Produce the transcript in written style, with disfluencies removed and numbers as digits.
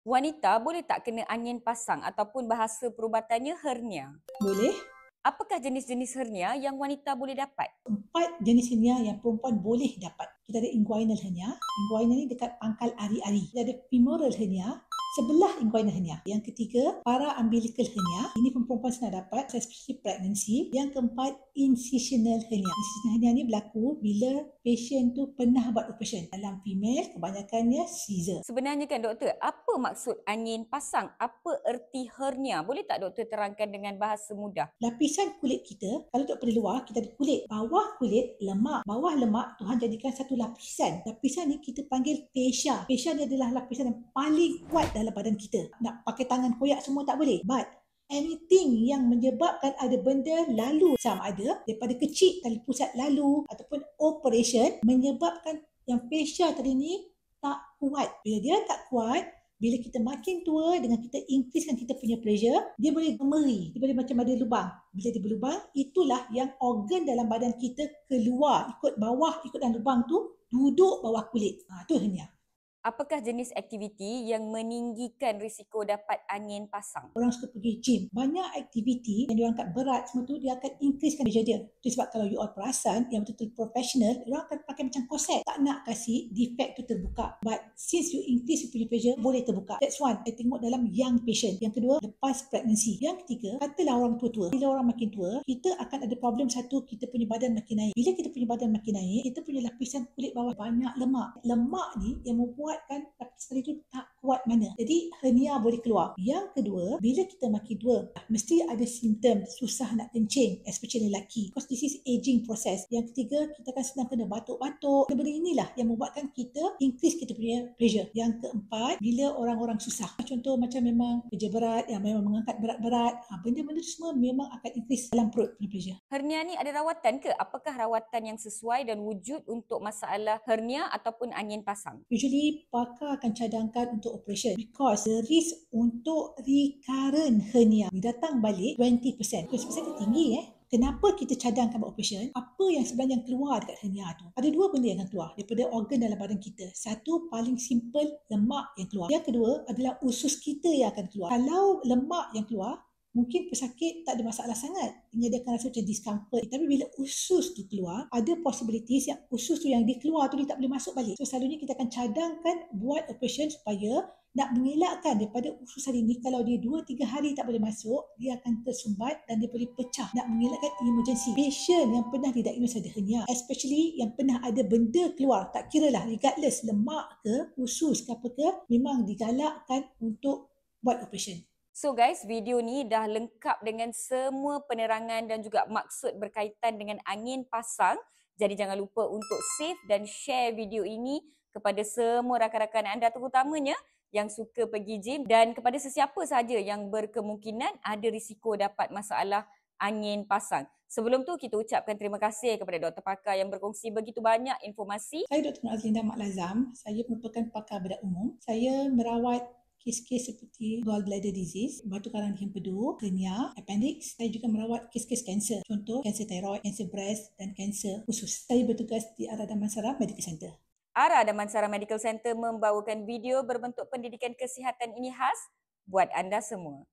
Wanita boleh tak kena angin pasang ataupun bahasa perubatannya hernia? Boleh. Apakah jenis-jenis hernia yang wanita boleh dapat? 4 jenis hernia yang perempuan boleh dapat. Kita ada inguinal hernia. Inguinal ni dekat pangkal ari-ari. Kita ada femoral hernia sebelah inguinal hernia. Yang ketiga, para-umbilical hernia. Ini pun perempuan senang dapat, especially pregnancy. Yang keempat, incisional hernia. Incisional hernia ni berlaku bila patient tu pernah buat operation. Dalam female, kebanyakannya caesar. Sebenarnya kan doktor, apa maksud angin pasang? Apa erti hernia? Boleh tak doktor terangkan dengan bahasa mudah? Lapisan kulit kita, kalau daripada luar, kita ada kulit. Bawah kulit, lemak. Bawah lemak, Tuhan jadikan satu lapisan. Lapisan ni kita panggil fascia. Fascia ni adalah lapisan yang paling kuat dalam badan kita. Nak pakai tangan koyak semua tak boleh. But anything yang menyebabkan ada benda lalu, sama ada daripada kecil dari pusat lalu ataupun operation, menyebabkan yang fascia tadi ni tak kuat. Bila dia tak kuat, bila kita makin tua, dengan kita increasekan kita punya pressure, dia boleh gemeri. Dia boleh macam ada lubang. Bila dia berlubang, itulah yang organ dalam badan kita keluar. Ikut bawah, ikut dalam lubang tu, duduk bawah kulit. Itu hernia. Apakah jenis aktiviti yang meninggikan risiko dapat angin pasang? Orang suka pergi gym. Banyak aktiviti yang dia angkat berat semua tu, dia akan increasekan pressure dia. Itu sebab kalau you all perasan, yang betul-betul professional, orang akan pakai macam korset. Tak nak kasih defect tu terbuka. But since you increase you punya pressure, boleh terbuka. That's one. I tengok dalam young patient. Yang kedua, lepas pregnancy. Yang ketiga, katalah orang tua-tua. Bila orang makin tua, kita akan ada problem satu, kita punya badan makin naik. Bila kita punya badan makin naik, kita punya lapisan kulit bawah banyak lemak. Lemak ni yang membuatkan lapisan itu tak kuat mana. Jadi hernia boleh keluar. Yang kedua, bila kita makin tua, mesti ada simptom susah nak kencing, especially lelaki. Because this is aging process. Yang ketiga, kita akan senang kena batuk-batuk. Benda inilah yang membuatkan kita increase kita punya pressure. Yang keempat, bila orang-orang susah. Contoh macam memang kerja berat, yang memang mengangkat berat-berat, benda-benda tu semua memang akan increase dalam perut punya pressure. Hernia ni ada rawatan ke? Apakah rawatan yang sesuai dan wujud untuk masalah hernia ataupun angin pasang? Usually pakar akan cadangkan untuk operation because the risk untuk recurrent hernia datang balik 20%. 20% tu tinggi Kenapa kita cadangkan buat operation? Apa yang sebenarnya yang keluar dekat hernia tu? Ada dua benda yang akan keluar daripada organ dalam badan kita. Satu, paling simple, lemak yang keluar. Yang kedua adalah usus kita yang akan keluar. Kalau lemak yang keluar, mungkin pesakit tak ada masalah sangat. Dia akan rasa macam discomfort. Tapi bila usus tu keluar, ada possibilities yang usus tu yang dia keluar tu dia tak boleh masuk balik. So selalunya kita akan cadangkan buat operation supaya nak mengelakkan daripada usus hari ni, kalau dia 2-3 hari tak boleh masuk, dia akan tersumbat dan dia boleh pecah. Nak mengelakkan emergency. Patient yang pernah didiagnose ada hernia, especially yang pernah ada benda keluar, tak kira lah, regardless lemak ke, usus ke apa ke, memang digalakkan untuk buat operation. So guys, video ni dah lengkap dengan semua penerangan dan juga maksud berkaitan dengan angin pasang. Jadi jangan lupa untuk save dan share video ini kepada semua rakan-rakan anda, terutamanya yang suka pergi gym dan kepada sesiapa sahaja yang berkemungkinan ada risiko dapat masalah angin pasang. Sebelum tu kita ucapkan terima kasih kepada doktor pakar yang berkongsi begitu banyak informasi. Saya Dr. Nur Azlinda Mak Lazam. Saya merupakan pakar bedah umum. Saya merawat kes-kes seperti gallbladder disease, batu karang di empedu, hernia, appendix. Saya juga merawat kes-kes kanser. Contoh, kanser thyroid, kanser breast dan kanser usus. Saya bertugas di Ara Damansara Medical Center. Ara Damansara Medical Center membawakan video berbentuk pendidikan kesihatan ini khas buat anda semua.